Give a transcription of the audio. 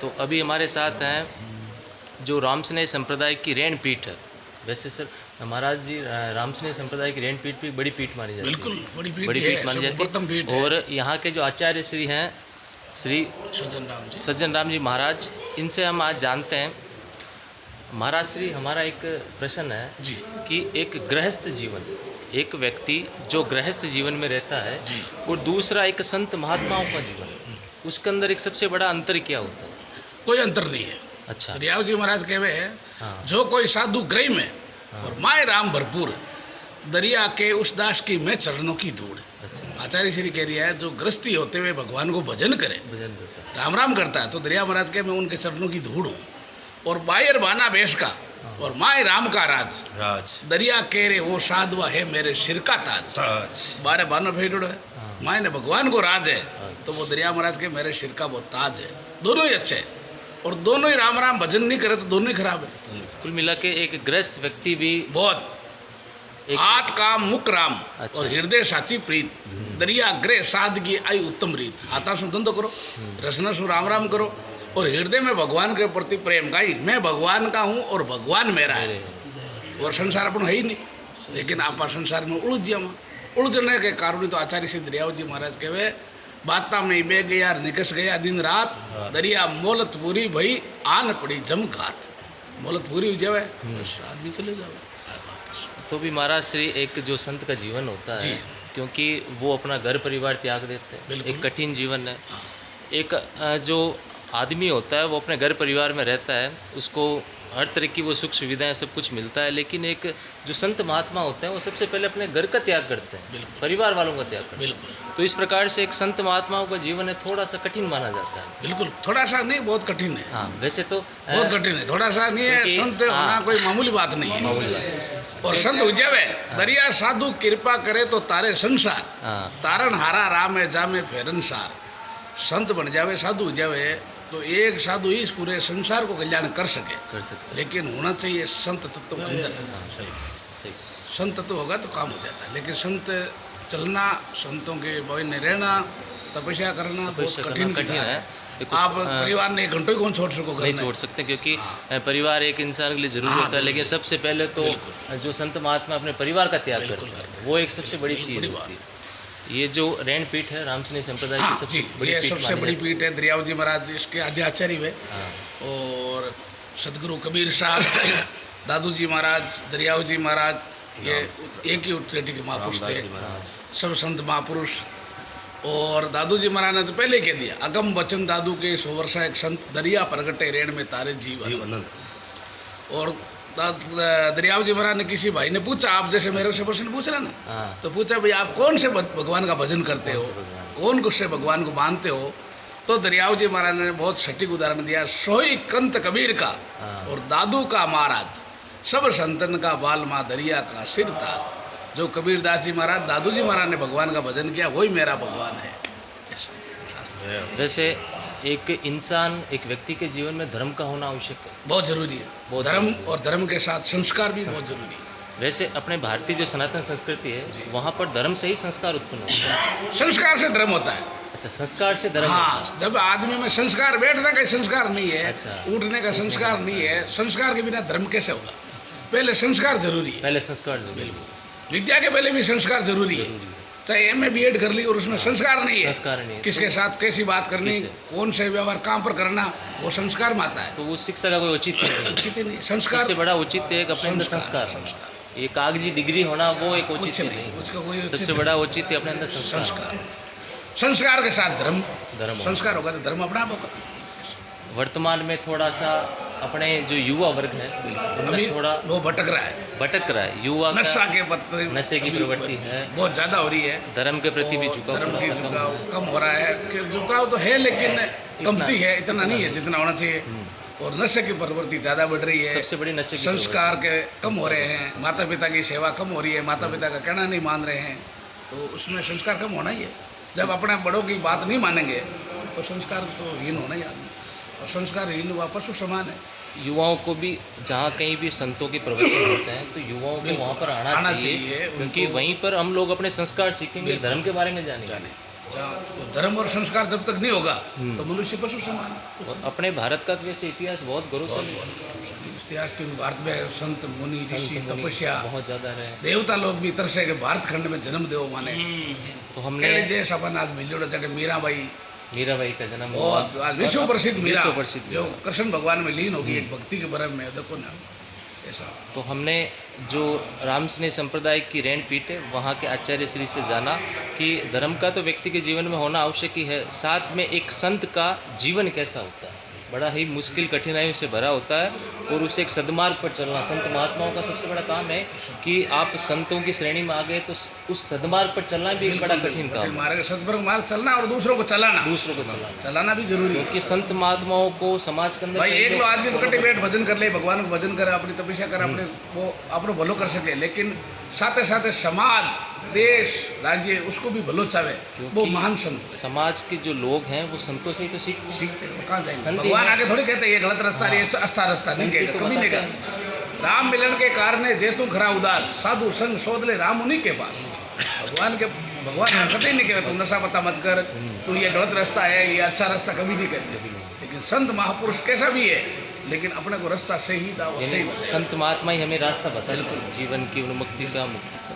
तो अभी हमारे साथ हैं जो रामस्नेह संप्रदाय की रैन पीठ है। वैसे सर महाराज जी रामस्नेह संप्रदाय की रैन पीठ भी बड़ी पीठ मानी जाती है। बिल्कुल बड़ी बड़ी पीठ मानी जाती है। और यहाँ के जो आचार्य श्री हैं श्री सज्जन राम जी महाराज, इनसे हम आज जानते हैं। महाराज श्री, हमारा एक प्रश्न है जी कि एक गृहस्थ जीवन, एक व्यक्ति जो गृहस्थ जीवन में रहता है जी और दूसरा एक संत महात्माओं का जीवन, उसके अंदर एक सबसे बड़ा अंतर क्या होता है? कोई अंतर नहीं है। अच्छा। दरियाव जी महाराज कहवे है, हाँ। जो कोई साधु ग्रह में और माए राम भरपूर, दरिया के उस दास की मैं चरणों की धूड़। अच्छा। आचार्य श्री कह दिया है, जो गृहस्थी होते हुए भगवान को भजन करे, भजन करता है। राम राम करता है, तो दरिया महाराज के मैं उनके चरणों की धूड़ हूँ। और बायर बाना बेस का और माए राम का राज, दरिया कह रे वो साधुआ है मेरे सिर का ताज। बारे बानो भेड़ो है, माए ने भगवान को राज है, तो वो दरिया महाराज के मेरे सिर का वो ताज है। दोनों ही अच्छे हैं, और दोनों ही राम राम भजन नहीं करे तो दोनों ही खराब है। कुल मिला के एक गृहस्थ व्यक्ति भी बहुत एक आत काम मुख राम। अच्छा। और हृदय साची प्रीत, दरिया ग्रह सादगी आई उत्तम रीत। आता सु धंधो करो, रसना सु राम राम करो, और हृदय में भगवान के प्रति प्रेम का ही, मैं भगवान का हूँ और भगवान मेरा है। और संसार अपन है ही नहीं, लेकिन आप संसार में उलझ जाओ। उलझने के कारण तो आचार्य श्री दरियाव जी महाराज कहे, बाता में बे गया निकस गया दिन रात, दरिया मोलत पूरी भई आन पड़ी जमघात। मोलत पूरी हो जाए आदमी चले जाओ। तो भी महाराज श्री एक जो संत का जीवन होता है, क्योंकि वो अपना घर परिवार त्याग देते हैं, एक कठिन जीवन है। एक जो आदमी होता है वो अपने घर परिवार में रहता है, उसको हर तरह की वो सुख सुविधाएं सब कुछ मिलता है, लेकिन एक जो संत महात्मा होते हैं वो सबसे पहले अपने घर का त्याग करते हैं, परिवार वालों का त्याग करते हैं। तो इस प्रकार से एक संत महात्माओं का जीवन है थोड़ा सा कठिन माना जाता है। बिल्कुल, थोड़ा सा नहीं, बहुत कठिन है। हाँ, वैसे तो बहुत कठिन है, थोड़ा सा नहीं है। संत होना कोई मामूली बात नहीं है। और संत उजवे, दरिया साधु कृपा करे तो तारे संसार, तारण हारा राम है जामे फेरन सार। संत बन जावे, साधु उजवे, तो एक साधु ही इस पूरे संसार को कल्याण कर सकते, लेकिन होना चाहिए संत तत्व अंदर। संत तत्व होगा तो काम हो जाता है, लेकिन संत चलना, संतों के बॉय में रहना, तपस्या करना बहुत कठिन है। आप परिवार ने एक घंटे कौन छोड़ सको? नहीं छोड़ सकते, क्योंकि परिवार एक इंसान के लिए जरूरी होता है, लेकिन सबसे पहले तो जो संत महात्मा अपने परिवार का त्याग करते हैं, वो एक सबसे बड़ी चीज़ होती है। ये जो रैन पीठ है रामस्नेह संप्रदाय की सबसे बड़ी पीठ है। दरियाव जी महाराज इसके आद्य आचार्य है। और सदगुरु कबीर साहब, दादू जी महाराज, दरियाव जी महाराज, ये एक ही उत्पत्ति के महापुरुष थे, सब संत महापुरुष। और दादू जी महाराज ने तो पहले कह दिया, अगम वचन दादू के 100 वर्षा एक संत, दरिया प्रगटे रेण में तारे जीवन। और दरियाव जी महाराज ने किसी भाई ने पूछा, आप जैसे मेरे से प्रश्न पूछ रहे ना, तो पूछा भाई आप कौन से भगवान का भजन करते हो, कौन से भगवान को मानते हो? तो दरियाव जी महाराज ने बहुत सटीक उदाहरण दिया, सोई कंत कबीर का और दादू का महाराज, सब संतन का बाल माँ दरिया का सिर ताज। जो कबीरदास जी महाराज, दादू जी महाराज ने भगवान का भजन किया, वही मेरा भगवान है। वैसे एक इंसान, एक व्यक्ति के जीवन में धर्म का होना आवश्यक है, बहुत जरूरी है। धर्म और धर्म के साथ संस्कार भी बहुत जरूरी है। वैसे अपने भारतीय जो सनातन संस्कृति है, वहाँ पर धर्म से ही संस्कार उत्पन्न होता है। संस्कार से धर्म होता है। अच्छा, संस्कार से धर्म। हाँ, जब आदमी में संस्कार, बैठने का संस्कार नहीं है, उठने का संस्कार नहीं है, संस्कार के बिना धर्म कैसे होगा? पहले संस्कार जरूरी है। पहले संस्कार जरूरी है। विद्या के पहले भी संस्कार जरूरी है। चाहे MA BEd कर ली और उसमें संस्कार नहीं है, किसके साथ कैसी बात करनी, कौन से व्यवहार कहाँ पर करना, वो संस्कार में आता है। तो वो शिक्षा का कोई औचित्य नहीं। संस्कार से बड़ा औचित्य एक अपने अंदर संस्कार। ये कागजी डिग्री होना वो एक औचित्य नहीं, उसका कोई सबसे बड़ा औचित्य अपने अंदर संस्कार। संस्कार के साथ धर्म, संस्कार होगा तो धर्म अपना आप होगा। वर्तमान में थोड़ा सा अपने जो युवा वर्ग है उनमें थोड़ा वो भटक रहा है। युवा नशे की प्रवृत्ति है, बहुत ज़्यादा हो रही है। धर्म के प्रति भी झुकाव कम हो रहा है। झुकाव तो है, लेकिन कमती है, इतना नहीं है जितना होना चाहिए। और नशे की प्रवृत्ति ज़्यादा बढ़ रही है। सबसे बड़ी नशे की संस्कार के कम हो रहे हैं। माता पिता की सेवा कम हो रही है, माता पिता का कहना नहीं मान रहे हैं, तो उसमें संस्कार कम होना ही है। जब अपने बड़ों की बात नहीं मानेंगे तो संस्कार तो हीन होना ही आदमी, और संस्कार हीन हुआ पशु समान है। युवाओं को भी जहाँ कहीं भी संतों के प्रवचन होते हैं तो युवाओं को वहाँ पर आना चाहिए, क्योंकि वहीं पर हम लोग अपने संस्कार सीखेंगे, धर्म के बारे में जानेंगे। जहाँ वो धर्म और संस्कार जब तक नहीं होगा तो मनुष्य पशु समान है। और अपने भारत का तो वैसे इतिहास बहुत गौरवशाली है। इतिहास के भारत में संत मुनि ऋषि तपस्या बहुत ज़्यादा रहे। देवता लोग भी तरसे के भारत खंड में जन्म देव माने। तो हमने केड़ी देश अपन आज मिलोड़ा चटे मीराबाई मीराबाई का जन्म हुआ। बहुत आज विश्व प्रसिद्ध मीरा विश्व प्रसिद्ध जो कृष्ण भगवान में लीन होगी एक भक्ति के भरम में, देखो ना ऐसा। तो हमने जो रामस्नेह संप्रदाय की रैन पीठ है वहाँ के आचार्य श्री से जाना कि धर्म का तो व्यक्ति के जीवन में होना आवश्यक ही है, साथ में एक संत का जीवन कैसा होता है, बड़ा ही मुश्किल कठिनाइयों से भरा होता है और उसे एक सद्मार्ग पर चलना। संत महात्माओं का सबसे बड़ा काम है कि आप संतों की श्रेणी में आ गए तो उस सद्मार्ग पर चलना भी एक बड़ा कठिन काम है। मार्ग सद्मार्ग मार्ग चलना और दूसरों को चलाना चलाना भी जरूरी है। क्योंकि संत महात्माओं को समाज के अंदर भाई एक लो आदमी तो कटे बैठ भजन कर ले, भगवान को भजन करे, अपनी तपस्या करे, अपने वो अपनो भलो कर सके, लेकिन साथे साथे समाज देश राज्य उसको भी भलो चाहे, वो महान संत। समाज के जो लोग हैं वो संतों से ही तो सीखते हैं। कहाँ जाएंगे? भगवान आगे थोड़ी कहते ये गलत रास्ता ये अच्छा रास्ता नहीं कहते, कभी नहीं कहते। राम मिलन के कारण जेतु खरा उदास साधु संग शोध ले राम उन्हीं के पास। भगवान कभी नहीं कहते तुम नशा पता मत कर, तू ये गलत रास्ता है ये अच्छा रास्ता, कभी नहीं कहते। लेकिन संत महापुरुष कैसा भी है लेकिन अपने को रास्ता सही दाव सही संत महात्मा ही हमें रास्ता बताते हैं जीवन की उन्मुक्ति का, मुक्ति का।